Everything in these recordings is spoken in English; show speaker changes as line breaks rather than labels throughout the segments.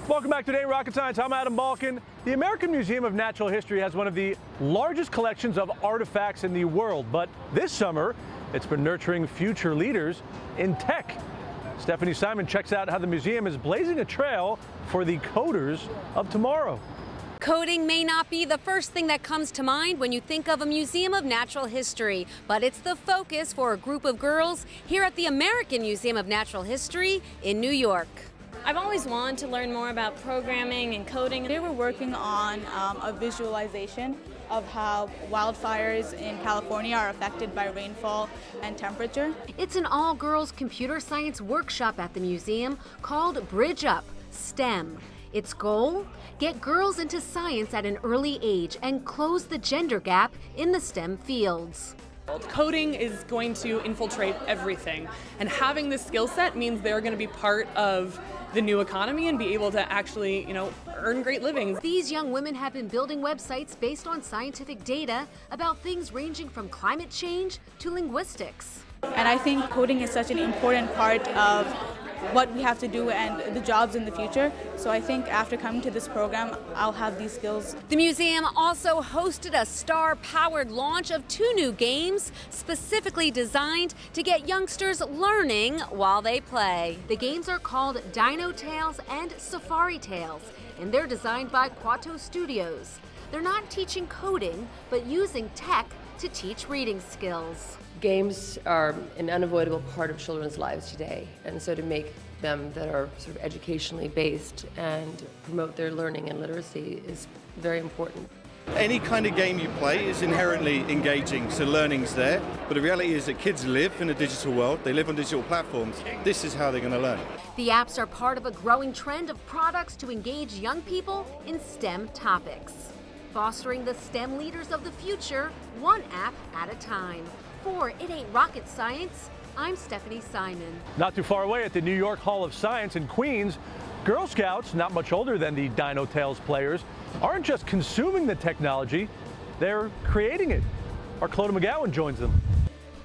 Welcome back to Today in Rocket Science. I'm Adam Balkin. The American Museum of Natural History has one of the largest collections of artifacts in the world, but this summer it's been nurturing future leaders in tech. Stephanie Simon checks out how the museum is blazing a trail for the coders of tomorrow.
Coding may not be the first thing that comes to mind when you think of a Museum of Natural History, but it's the focus for a group of girls here at the American Museum of Natural History in New York.
I've always wanted to learn more about programming and coding.
They were working on a visualization of how wildfires in California are affected by rainfall and temperature.
It's an all-girls computer science workshop at the museum called Bridge Up STEM. Its goal? Get girls into science at an early age and close the gender gap in the STEM fields.
Coding is going to infiltrate everything, and having this skill set means they're going to be part of the new economy and be able to actually, earn great livings.
These young women have been building websites based on scientific data about things ranging from climate change to linguistics.
And I think coding is such an important part of what we have to do and the jobs in the future. So I think after coming to this program, I'll have these skills.
The museum also hosted a star-powered launch of 2 new games specifically designed to get youngsters learning while they play. The games are called Dino Tales and Safari Tales, and they're designed by Quato Studios. They're not teaching coding, but using tech to teach reading skills.
Games are an unavoidable part of children's lives today, and so to make them that are sort of educationally based and promote their learning and literacy is very important.
Any kind of game you play is inherently engaging, so learning's there, but the reality is that kids live in a digital world, they live on digital platforms. This is how they're going to learn.
The apps are part of a growing trend of products to engage young people in STEM topics, fostering the STEM leaders of the future, one app at a time. For It Ain't Rocket Science, I'm Stephanie Simon.
Not too far away at the New York Hall of Science in Queens, Girl Scouts, not much older than the Dino Tales players, aren't just consuming the technology, they're creating it. Our Clodagh McGowan joins them.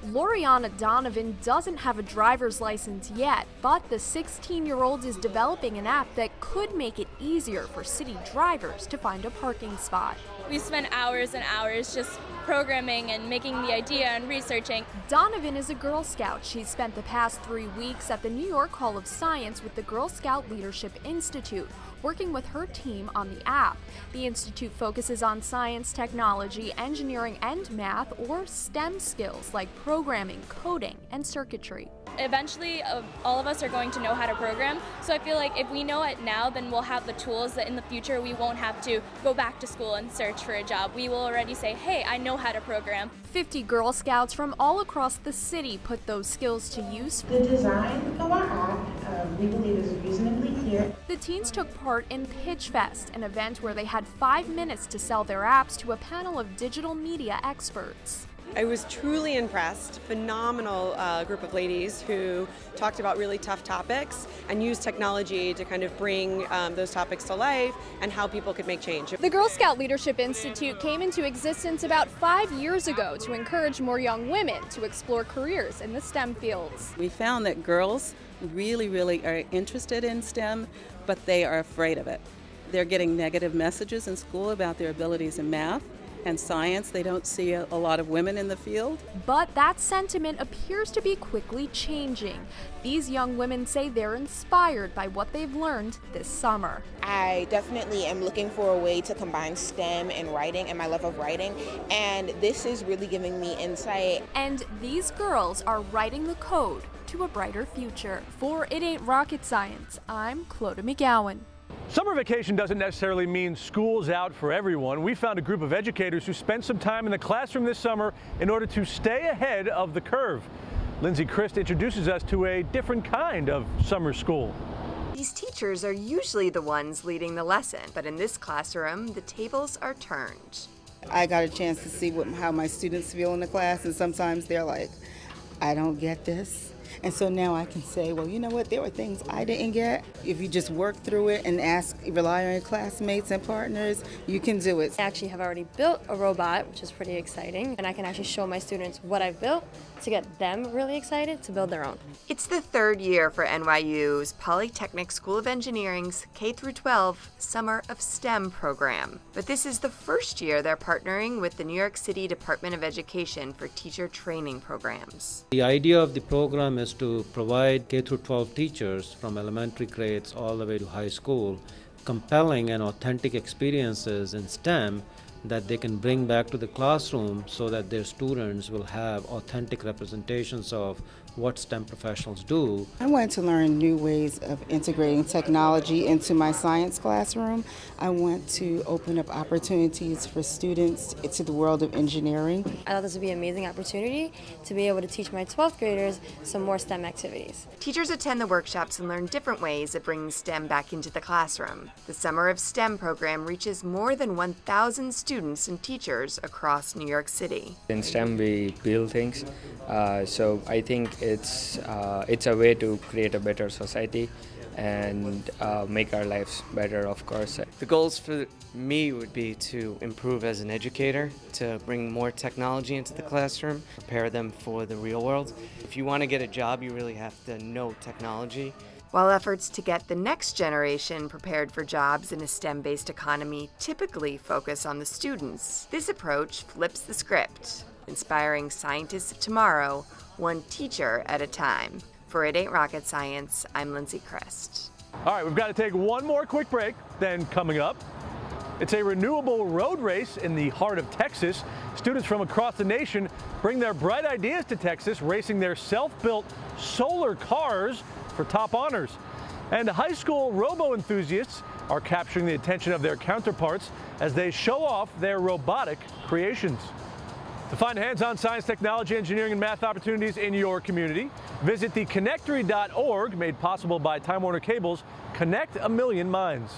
Loriana Donovan doesn't have a driver's license yet, but the 16-year-old is developing an app that could make it easier for city drivers to find a parking spot.
We spent hours and hours just programming and making the idea and researching.
Donovan is a Girl Scout. She's spent the past 3 weeks at the New York Hall of Science with the Girl Scout Leadership Institute, working with her team on the app. The institute focuses on science, technology, engineering, and math, or STEM skills like programming, coding, and circuitry.
Eventually, all of us are going to know how to program, so I feel like if we know it now, then we'll have the tools that in the future we won't have to go back to school and search for a job. We will already say, hey, I know how to program.
50 Girl Scouts from all across the city put those skills to use.
The design of our app, we believe, is reasonably clear.
The teens took part in Pitch Fest, an event where they had 5 minutes to sell their apps to a panel of digital media experts.
I was truly impressed. Phenomenal group of ladies who talked about really tough topics and used technology to kind of bring those topics to life and how people could make change.
The Girl Scout Leadership Institute came into existence about 5 years ago to encourage more young women to explore careers in the STEM fields.
We found that girls really are interested in STEM, but they are afraid of it. They're getting negative messages in school about their abilities in math and science. They don't see a lot of women in the field.
But that sentiment appears to be quickly changing. These young women say they're inspired by what they've learned this summer.
I definitely am looking for a way to combine STEM and writing and my love of writing, and this is really giving me insight.
And these girls are writing the code to a brighter future. For It Ain't Rocket Science, I'm Clodagh McGowan.
Summer vacation doesn't necessarily mean school's out for everyone. We found a group of educators who spent some time in the classroom this summer in order to stay ahead of the curve. Lindsay Christ introduces us to a different kind of summer school.
These teachers are usually the ones leading the lesson, but in this classroom, the tables are turned.
I got a chance to see how my students feel in the class, and sometimes they're like, I don't get this. And so now I can say, well, you know what, there were things I didn't get. If you just work through it and rely on your classmates and partners, you can do it.
I actually have already built a robot, which is pretty exciting, and I can actually show my students what I've built to get them really excited to build their own.
It's the third year for NYU's Polytechnic School of Engineering's K-12 Summer of STEM program. But this is the first year they're partnering with the New York City Department of Education for teacher training programs.
The idea of the program is to provide K-12 teachers from elementary grades all the way to high school compelling and authentic experiences in STEM that they can bring back to the classroom so that their students will have authentic representations of what STEM professionals do.
I wanted to learn new ways of integrating technology into my science classroom. I want to open up opportunities for students to the world of engineering.
I thought this would be an amazing opportunity to be able to teach my 12th graders some more STEM activities.
Teachers attend the workshops and learn different ways of bringing STEM back into the classroom. The Summer of STEM program reaches more than 1,000 students and teachers across New York City.
In STEM we build things, so I think it's a way to create a better society and make our lives better, of course.
The goals for me would be to improve as an educator, to bring more technology into the classroom, prepare them for the real world. If you want to get a job, you really have to know technology.
While efforts to get the next generation prepared for jobs in a STEM-based economy typically focus on the students, this approach flips the script, inspiring scientists of tomorrow, one teacher at a time. For It Ain't Rocket Science, I'm Lindsay Crest.
All right, we've got to take one more quick break. Then coming up, it's a renewable road race in the heart of Texas. Students from across the nation bring their bright ideas to Texas, racing their self-built solar cars for top honors. And high school robo-enthusiasts are capturing the attention of their counterparts as they show off their robotic creations. To find hands-on science, technology, engineering, and math opportunities in your community, visit theconnectory.org, made possible by Time Warner Cable's Connect a Million Minds.